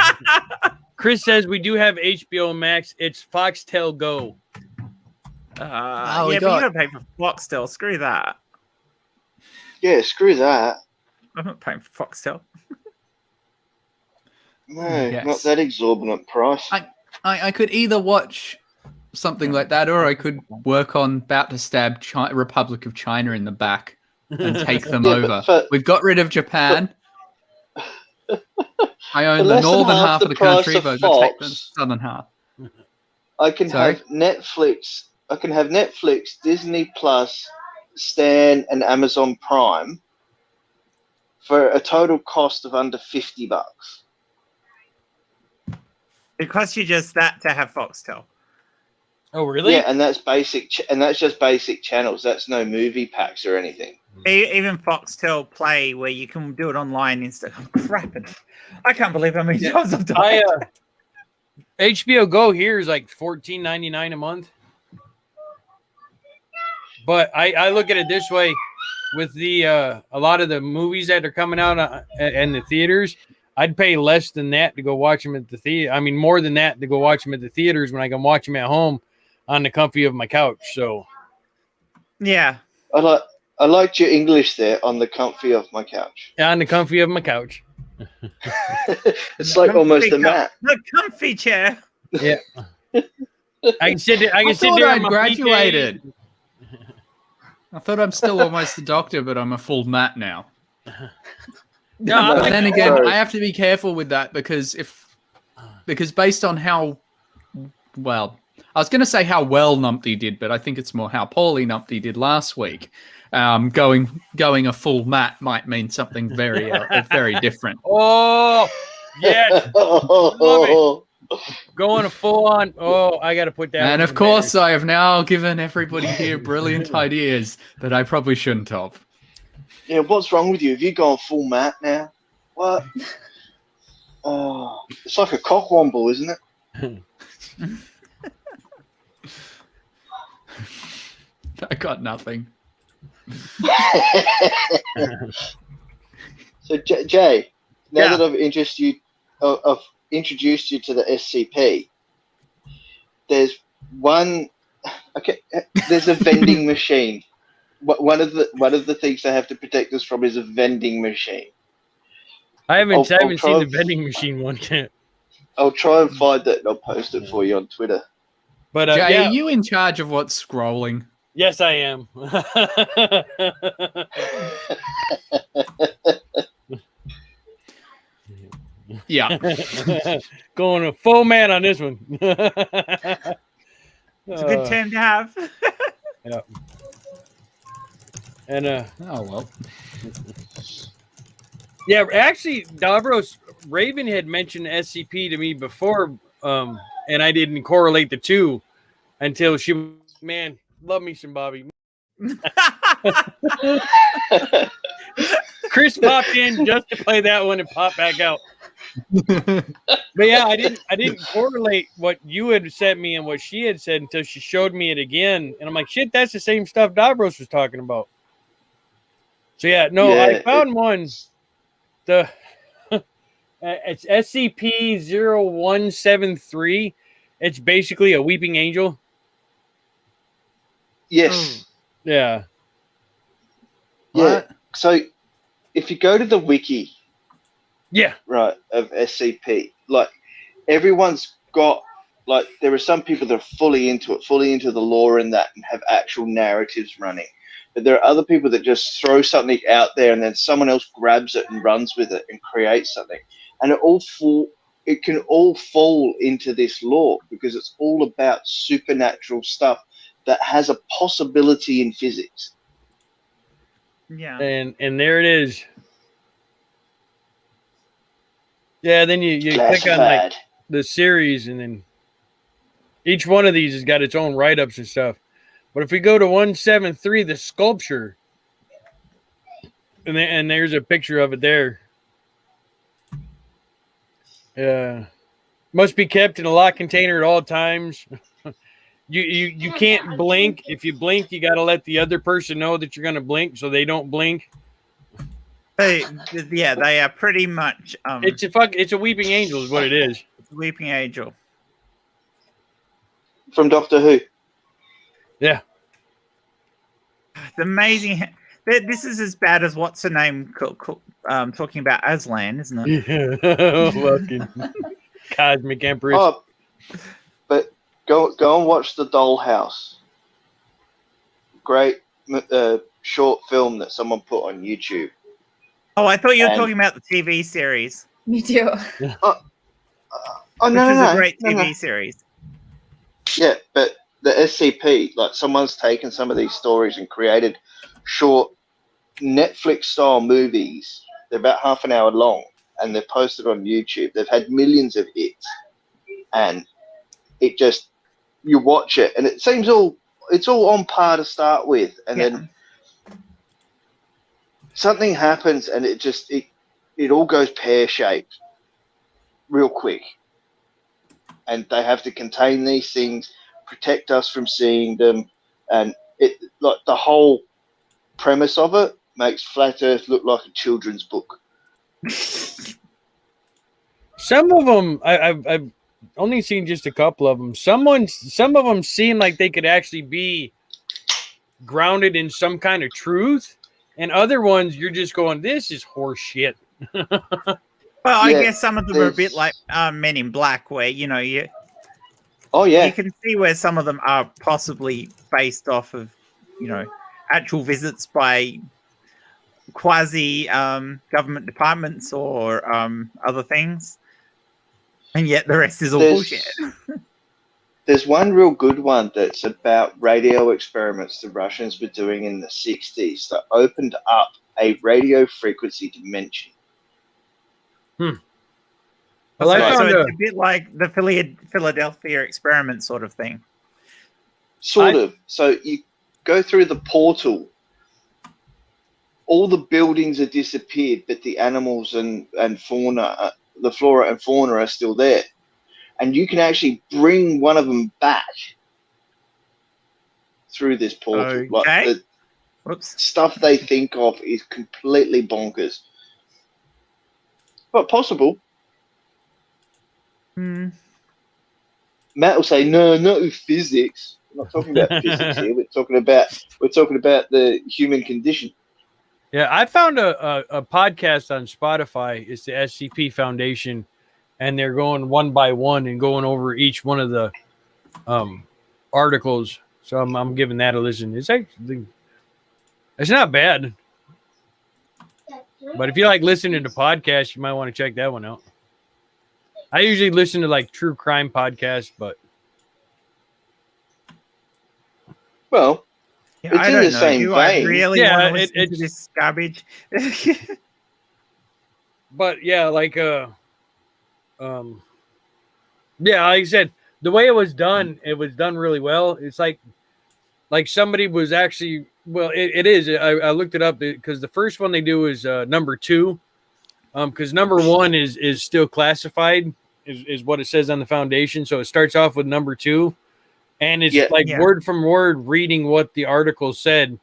Chris says we do have HBO Max. It's Foxtel Go. we yeah, but you got- gotta pay for Foxtel. Screw that. Yeah, screw that. I'm not paying for Foxtel. No, Yes. not that exorbitant price. I could either watch something like that, or I could work on about to stab Republic of China in the back and take them Yeah, but over. for- We've got rid of Japan. I own For the less than northern half half the of the price country, of but I've got to take the Fox. southern half. I can Sorry? have Netflix. I can have Netflix, Disney Plus, Stan, and Amazon Prime for a total cost of under $50. It costs you just that to have Foxtel. Oh really? Yeah, and that's basic, and that's just basic channels. That's no movie packs or anything. Even Foxtel Play, where you can do it online instead. Oh, crap. I can't believe how many times I've done it. HBO Go here is like $14.99 a month. But I look at it this way, with the a lot of the movies that are coming out in the theaters, I'd pay less than that to go watch them at the theater. I mean, more than that to go watch them at the theaters when I can watch them at home on the comfy of my couch. So Yeah. I liked your English there, on the comfy of my couch. on the comfy of my couch. It's like almost a mat. The comfy chair. Yeah. I can sit there. I I can sit thought there. I'd on my graduated. PJs. I thought I'm still almost a doctor, but I'm a full mat now. No, I But like then that. again, Sorry. I have to be careful with that because based on how well, I was going to say how well Numpty did, but I think it's more how poorly Numpty did last week. Going a full mat might mean something very very different. Oh, yes. Going a full on. Oh, I got to put that. And one of in course, there. I have now given everybody here brilliant ideas that I probably shouldn't have. Yeah, what's wrong with you? Have you gone full mat now? What? Oh, It's like a cockwomble, isn't it? I got nothing. So Jay, now Yeah. that I've introduced you to the SCP, there's one. Okay, there's a vending machine. One of the things they have to protect us from is a vending machine. I haven't I'll seen try the and- vending machine one yet. I'll try and find it and I'll post it for you on Twitter. But Jay, yeah, are you in charge of what's scrolling? yes, I am. Yeah. Going a full man on this one. It's a good term to have. And Oh well. yeah, actually, Davros Raven had mentioned SCP to me before, and I didn't correlate the two until she, man, love me some Bobby. Chris popped in just to play that one and pop back out. But yeah, I didn't correlate what you had sent me and what she had said until she showed me it again, and I'm like, shit, that's the same stuff Davros was talking about. So yeah, no, Yeah, I found one. The it's SCP-0173. It's basically a weeping angel. Yes. Yeah. Yeah. What? So if you go to the wiki, Yeah. right, of SCP, like everyone's got, like, there are some people that are fully into it, fully into the lore and that, and have actual narratives running. But there are other people that just throw something out there and then someone else grabs it and runs with it and creates something. And it can all fall into this lore because it's all about supernatural stuff that has a possibility in physics. Yeah. And there it is. Yeah, then you click on like Classified. the series, and then each one of these has got its own write-ups and stuff. But if we go to 173, the sculpture, and there's a picture of it there. Must be kept in a locked container at all times. You can't blink. If you blink, you got to let the other person know that you're going to blink, so they don't blink. They are pretty much It's a weeping angel, is what it is. Weeping Angel. From Doctor Who. Yeah. It's amazing. This is as bad as what's her name talking about Aslan, isn't it? Yeah. Fucking cosmic empress. Oh, but go and watch The Dollhouse. Great short film that someone put on YouTube. Oh, I thought you were And- talking about the TV series. Me too. Oh Which no, is no, a great no, TV no. series. Yeah, but the SCP, like someone's taken some of these stories and created short Netflix-style movies. They're about half an hour long, and they're posted on YouTube. They've had millions of hits, and it just, you watch it, and it seems it's all on par to start with, and then something happens, and it all goes pear-shaped real quick. And they have to contain these things, protect us from seeing them, and it, like, the whole premise of it makes Flat Earth look like a children's book. Some of them, I've only seen just a couple of them. Some of them seem like they could actually be grounded in some kind of truth, and other ones you're just going, this is horse shit. Well, I Yeah, guess some of them are a bit there's- like Men in Black, where you Oh yeah, you can see where some of them are possibly based off of actual visits by quasi government departments or other things, and yet the rest is all bullshit. There's one real good one that's about radio experiments the Russians were doing in the 60s that opened up a radio frequency dimension. Well, I So found it's a bit like the Philadelphia experiment sort of thing. Sort of. So you go through the portal, all the buildings are disappeared, but the animals and fauna the flora and fauna are still there, and you can actually bring one of them back through this portal. Okay. Like the Whoops. stuff they think of is completely bonkers, but possible. Hmm. Matt will say, "No, not with physics. We're not talking about physics here. We're talking about the human condition." Yeah, I found a podcast on Spotify. It's the SCP Foundation, and they're going one by one and going over each one of the articles. So I'm giving that a listen. It's not bad. But if you like listening to podcasts, you might want to check that one out. I usually listen to like true crime podcasts, but Well, Yeah, it's I in don't the know. same Do I vein. really Yeah, want to listen to it's- this garbage? but yeah, like yeah, like I said, the way it was done really well. It's like somebody was actually it is. I looked it up because the first one they do is number 2. Because number 1 is still classified, is what it says on the foundation. So it starts off with number 2, and it's word from word reading what the article said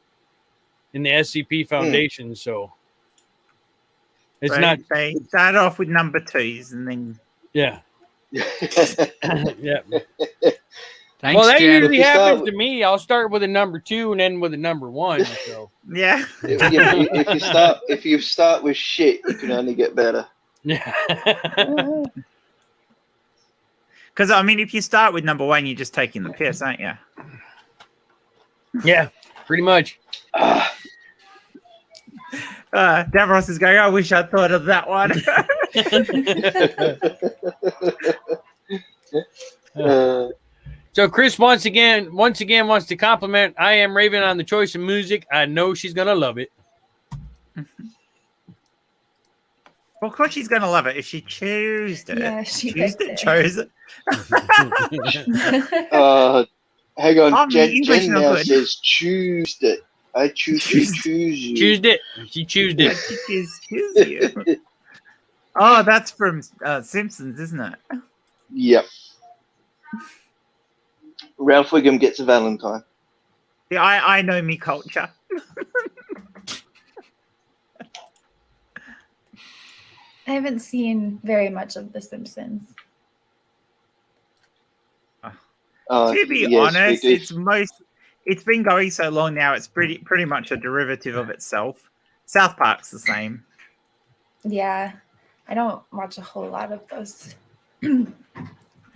in the SCP Foundation. So it's Right, not. They start off with number 2s and then Yeah. Yeah. Thanks, Well, that Jen. usually If you start happens with- to me. I'll start with a number 2 and then with a number 1. So yeah. if you start with shit, you can only get better. yeah. Because I mean, if you start with number 1, you're just taking the piss, aren't you? Yeah, pretty much. Davros is going, I wish I'd thought of that one. So Chris once again wants to compliment I Am Raven on the choice of music. I know she's gonna love it. Well, of course she's going to love it if she chose it. Yeah, she chose picked it, it. chose it. Hang on, Oh, Jen English not now good. says choose it. I choose to choose you. Choosed it. She choosed it. Choose you. Oh, that's from Simpsons, isn't it? Yep. Ralph Wiggum gets a Valentine. Yeah, I know me culture. I haven't seen very much of The Simpsons. To be yes, honest, we do. it's been going so long now. It's pretty much a derivative of itself. South Park's the same. Yeah, I don't watch a whole lot of those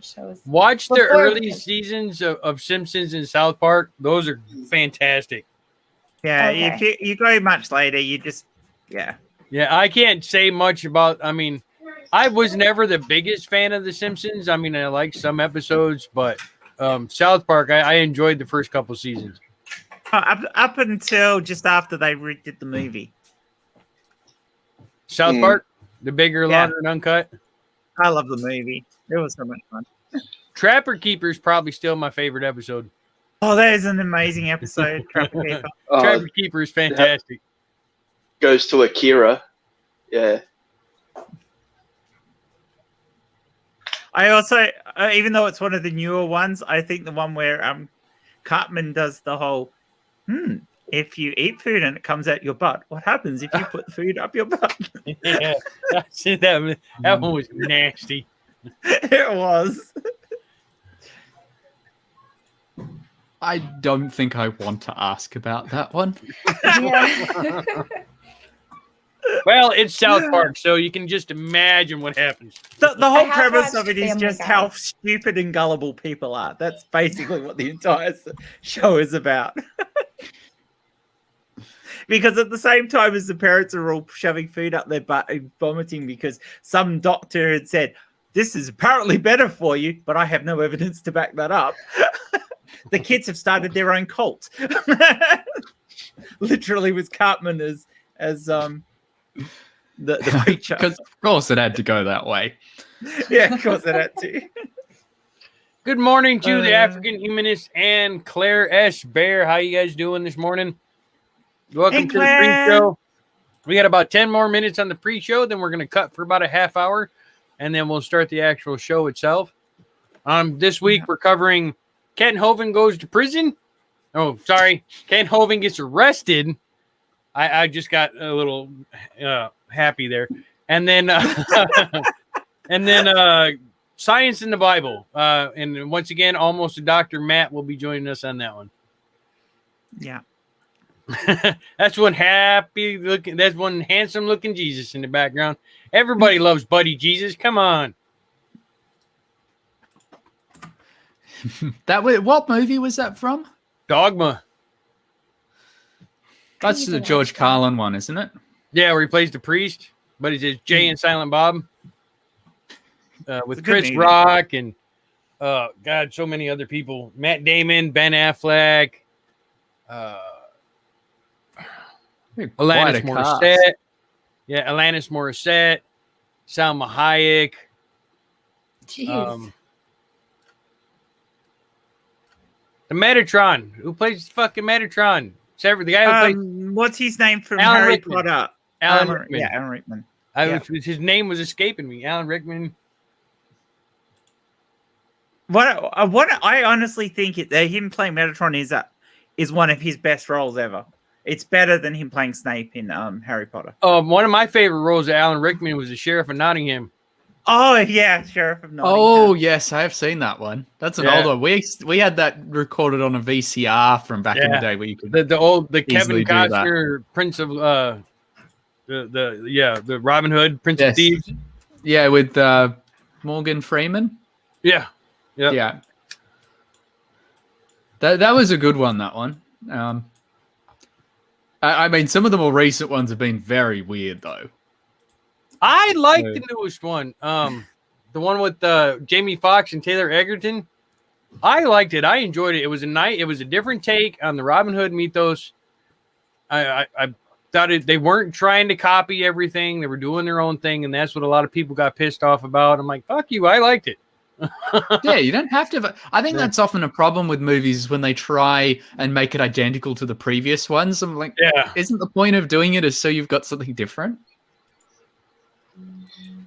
shows. Watch the Before- early seasons of Simpsons and South Park. Those are fantastic. Yeah, Okay. if you go much later, you just Yeah, I can't say much about. I mean, I was never the biggest fan of The Simpsons. I mean, I like some episodes, but South Park, I enjoyed the first couple seasons. up until just after they redid the movie. South Park, the bigger, Yeah. longer, and uncut. I love the movie. It was so much fun. Trapper Keeper is probably still my favorite episode. Oh, that is an amazing episode. Trapper Keeper. Trapper Keeper is fantastic. Goes to Akira. Yeah. I also, even though it's one of the newer ones, I think the one where Cartman does the whole, if you eat food and it comes out your butt, what happens if you put the food up your butt? Yeah, I see that. That one was nasty. It was. I don't think I want to ask about that one. Yeah. Well, it's South Park, so you can just imagine what happens. The whole have premise watched of it is Family just Guy. how stupid and gullible people are. That's basically what the entire show is about. Because at the same time as the parents are all shoving food up their butt and vomiting because some doctor had said, this is apparently better for you, but I have no evidence to back that up. The kids have started their own cult. Literally with Cartman as the preacher. Because of course it had to go that way. Yeah, of course it had to. Good morning to the African Humanist and Claire S. Bear. How you guys doing this morning? Welcome to the Claire. pre-show. We got about 10 more minutes on the pre-show, then we're going to cut for about a half hour, and then we'll start the actual show itself. This week we're covering Kent Hovind goes to prison. Oh, sorry, Kent Hovind gets arrested. I just got a little happy there, and then Science in the Bible, and once again, almost a Dr. Matt will be joining us on that one. Yeah. That's one happy looking. That's one handsome looking Jesus in the background. Everybody loves Buddy Jesus. Come on. What movie was that from? Dogma. That's the George Carlin one, isn't it? Yeah, where he plays the priest, but it's Jay and Silent Bob with Chris movie. Rock and God, so many other people. Matt Damon, Ben Affleck, Alanis Morissette. Yeah, Alanis Morissette, Salma Hayek. Jeez. The Metatron. Who plays fucking Metatron? The guy who plays What's his name from Alan Harry Rickman. Potter? Alan Rickman. Yeah, Alan Rickman. His name was escaping me. Alan Rickman. What I honestly think him playing Metatron is one of his best roles ever. It's better than him playing Snape in Harry Potter. One of my favorite roles of Alan Rickman was the Sheriff of Nottingham. Oh yeah, Sheriff of Nottingham. Oh yes, I have seen that one. That's an older. We had that recorded on a VCR from back in the day where you could the Kevin easily do Costner Prince of the Robin Hood Prince of Thieves. Yeah, with Morgan Freeman. Yeah. Yeah. That was a good one. That one. I mean, some of the more recent ones have been very weird though. I like the newest one. The one with Jamie Foxx and Taylor Egerton. I liked it. I enjoyed it. It was a different take on the Robin Hood mythos. I thought they weren't trying to copy everything. They were doing their own thing, and that's what a lot of people got pissed off about. I'm like, fuck you. I liked it. Yeah, you don't have to. I think that's often a problem with movies when they try and make it identical to the previous ones. I'm like, isn't the point of doing it is so you've got something different?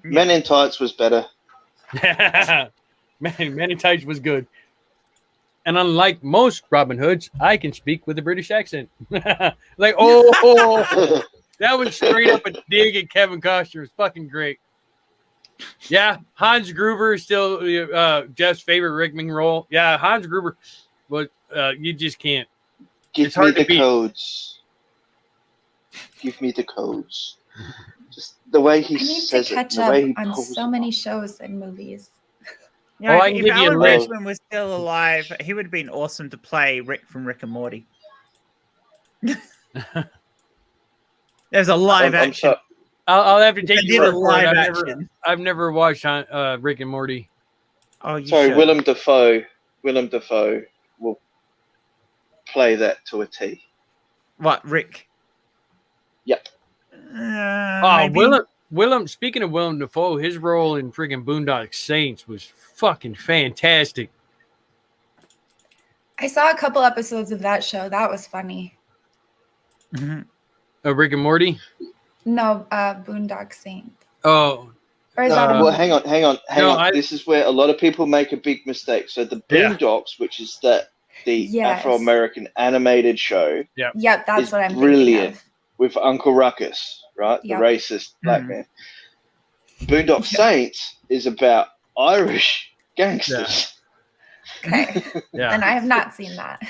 Men in Tights was better. Men in Tights was good. And unlike most Robin Hoods, I can speak with a British accent. That was straight up a dig at Kevin Costner. It was fucking great. Yeah, Hans Gruber is still Jeff's favorite Rickman role. Yeah, Hans Gruber, but you just can't. Give me the codes. Give me the codes. Just the way he says it. I need to catch up on so many shows and movies. Yeah, I can if give you a Alan list. Rickman was still alive, he would have been awesome to play Rick from Rick and Morty. There's a live action. I'll have to take They you did a word for it. live action. I've never watched Rick and Morty. Oh, you Sorry, should. Willem Dafoe will play that to a T. What, Rick? Yep. Maybe. Willem. Speaking of Willem Dafoe, his role in freaking Boondock Saints was fucking fantastic. I saw a couple episodes of that show. That was funny. Mm-hmm. Rick and Morty. No, Boondock Saints. Oh, Or is that a well, hang on. No, This is where a lot of people make a big mistake. So the Boondocks, which is the Yes. Afro-American animated show, Yep, that's is what I'm brilliant. thinking of. With Uncle Ruckus, right? Yep. The racist black man. Boondock Saints is about Irish gangsters. Okay. yeah. And I have not seen that.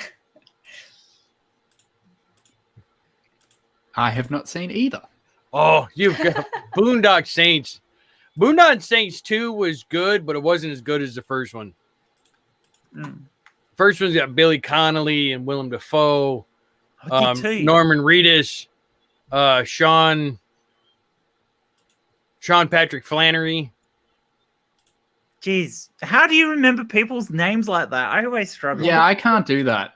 I have not seen either. Oh, you've got Boondock Saints. Boondock Saints 2 was good, but it wasn't as good as the first one. First one's got Billy Connolly and Willem Dafoe, Norman Reedus, Sean Patrick Flannery. Jeez, how do you remember people's names like that? I always struggle. Yeah, I can't do that.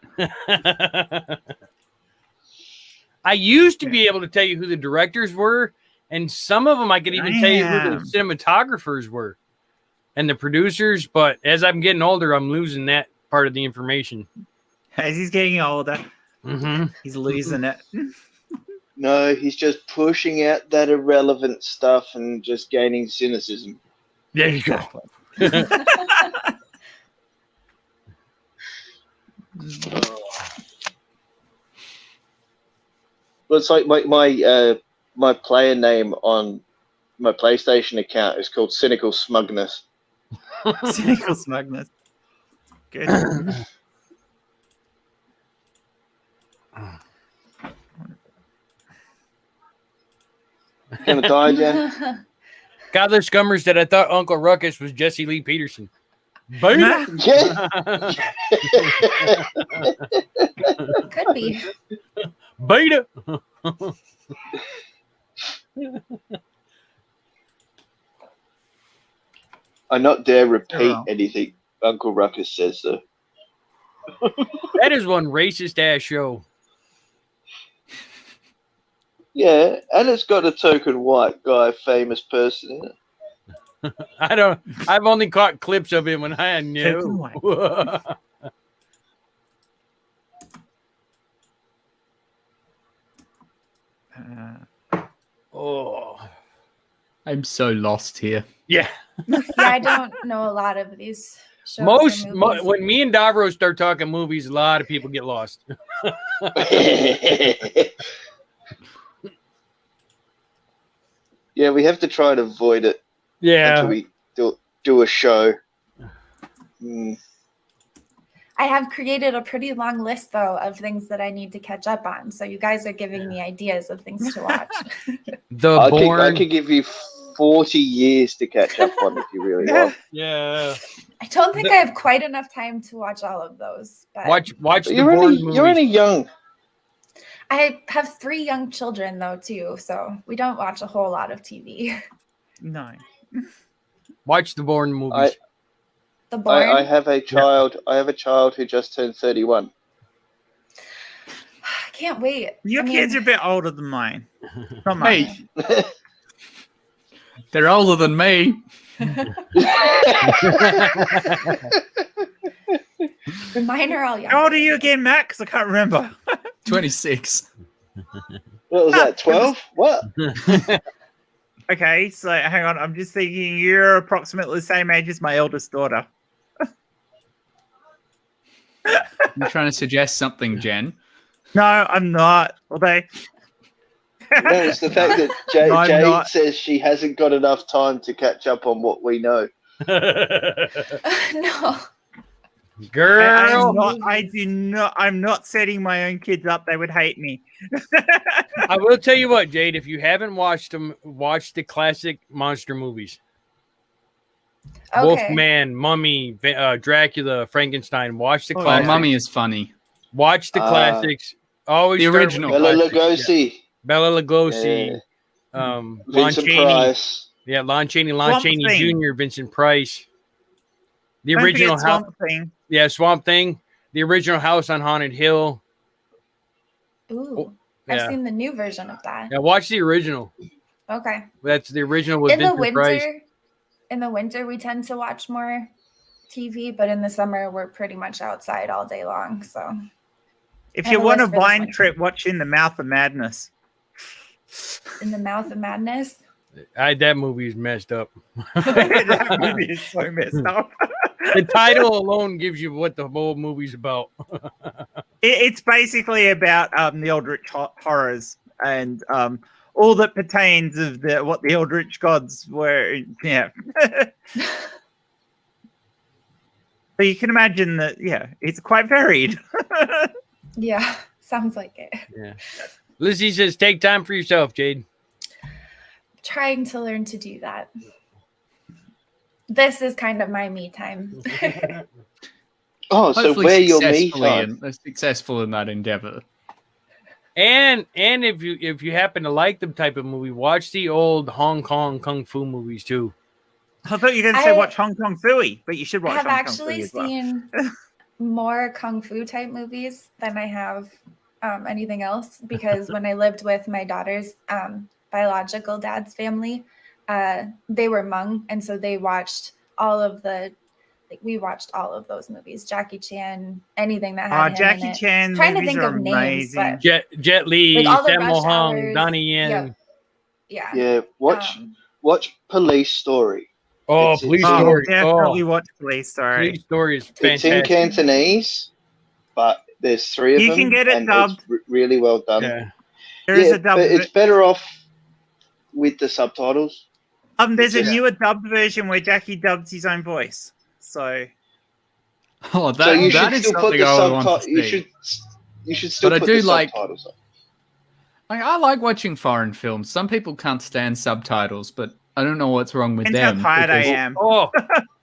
I used to be able to tell you who the directors were, and some of them I could even tell you who the cinematographers were and the producers, but as I'm getting older, I'm losing that part of the information. As he's getting older, he's losing it. No, he's just pushing out that irrelevant stuff and just gaining cynicism. There you go. Well, it's like my player name on my PlayStation account is called Cynical Smugness. Cynical smugness. Good. Gonna die, Jen? Godless Scummers that I thought Uncle Ruckus was Jesse Lee Peterson. Beta. Yeah. Could be. Beta. I not dare repeat Oh. anything Uncle Ruckus says, though. That is one racist ass show. Yeah, and it's got a token white guy, famous person in it. I've only caught clips of him when I Token know. Oh. I'm so lost here. Yeah. Yeah, I don't know a lot of these shows. or movies. When me and Davros start talking movies, a lot of people get lost. Yeah, we have to try and avoid it until Yeah. we do a show. Mm. I have created a pretty long list though of things that I need to catch up on. So you guys are giving me ideas of things to watch. The I Bourne. could give you 40 years to catch up on if you really want. Yeah. I don't think I have quite enough time to watch all of those. But Watch But the you're Bourne only movies. young. I have 3 young children though too, so we don't watch a whole lot of TV. No. Watch the Bourne movies. The Bourne. I have a child. I have a child who just turned 31. I can't wait. Your I mean, kids are a bit older than mine. Not much. Hey, they're older than me. mine are all young. How old are you again, Matt? Because I can't remember. 26. What was that? 12? What? Okay, so hang on. I'm just thinking you're approximately the same age as my eldest daughter. You're trying to suggest something, Jen. No, I'm not. Although, No, it's the fact that No, I'm Jade not. says she hasn't got enough time to catch up on what we know. No. Girl, I'm not setting my own kids up. They would hate me. I will tell you what, Jade. If you haven't watched them, watch the classic monster movies. Okay. Wolfman, Mummy, Dracula, Frankenstein. Watch the Oh, Oh, classics. Mummy is funny. Watch the classics. Always The start with original. the Bela classics. Lugosi, Bela Lugosi. Lon Vincent Chaney. Price. Yeah, Lon Chaney, Swamp Chaney Thing. Jr., Vincent Price. The Don't original forget house. Swamp Thing. Yeah, Swamp Thing. The original House on Haunted Hill. Ooh. Yeah. I've seen the new version of that. Yeah, watch the original. Okay. That's the original with In the Vincent Price. winter we tend to watch more TV, but in the summer we're pretty much outside all day long. So If I you have a want a list for this Vine one. trip, watch In the Mouth of Madness. In the Mouth of Madness. That movie is messed up. That movie is so messed up. The title alone gives you what the whole movie's about. It's basically about the Eldritch horrors and all that pertains of what the Eldritch gods were. Yeah. So you can imagine that, yeah, it's quite varied. Yeah, sounds like it. Yeah. Lizzie says, take time for yourself, Jade. Trying to learn to do that. This is kind of my me time. Oh, so Hopefully where your me time? successful in that endeavor. And if you happen to like the type of movie, watch the old Hong Kong kung fu movies too. I thought you were going to say I- watch Hong Kong Phooey, but you should I watch have Hong Kong actually Phooey as well. seen more kung fu type movies than I have anything else because when I lived with my daughter's biological dad's family, they were Hmong, and so they watched all of we watched all of those movies. Jackie Chan, anything that had him in Jackie it. Chan Trying to movies think are of names, amazing. but Jet Li, Like all the Sammo Rush Hung, Hours. Donnie Yen. Yeah. Yeah, watch Police Story. Oh, It's- Police it's- Story. Definitely Oh, watch Police Story. Police Story is It's in fantastic. Cantonese, but there's 3 of You them. can get it and dubbed. It's really well done. Yeah. There is Yeah, a dub. but it's better off with the subtitles. There's a it's- newer dubbed version where Jackie dubs his own voice. So Oh, So you that should is still put something the I would want to subtitles. see. You should still But I put do the like- subtitles on. I like watching foreign films. Some people can't stand subtitles, but I don't know what's wrong with depends how them. tired I because- am.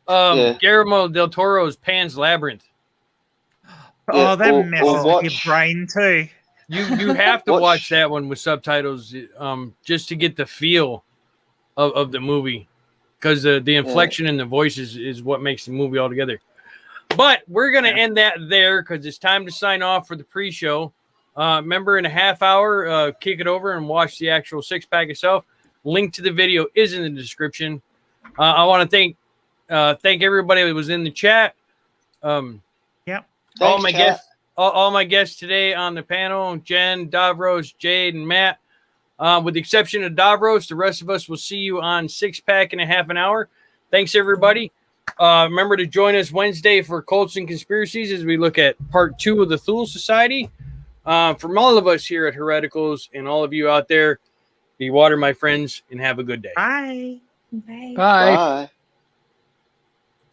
Oh, Yeah. Guillermo del Toro's Pan's Labyrinth. Oh, that or messes with watch- your brain too. You have to Watch- watch that one with subtitles, just to get the feel of the movie, because the inflection in the voices is what makes the movie altogether. But we're gonna end that there because it's time to sign off for the pre-show. Remember, in a half hour, kick it over and watch the actual 6-pack itself. Link to the video is in the description. I want to thank everybody that was in the chat. All Thanks, my chat. guests, all my guests today on the panel: Jen, Davros, Jade, and Matt. With the exception of Davros, the rest of us will see you on 6-pack in a half an hour. Thanks, everybody. Remember to join us Wednesday for Cults and Conspiracies as we look at part 2 of the Thule Society. From all of us here at Hereticals and all of you out there, be water, my friends, and have a good day. Bye. Bye. Bye. Bye.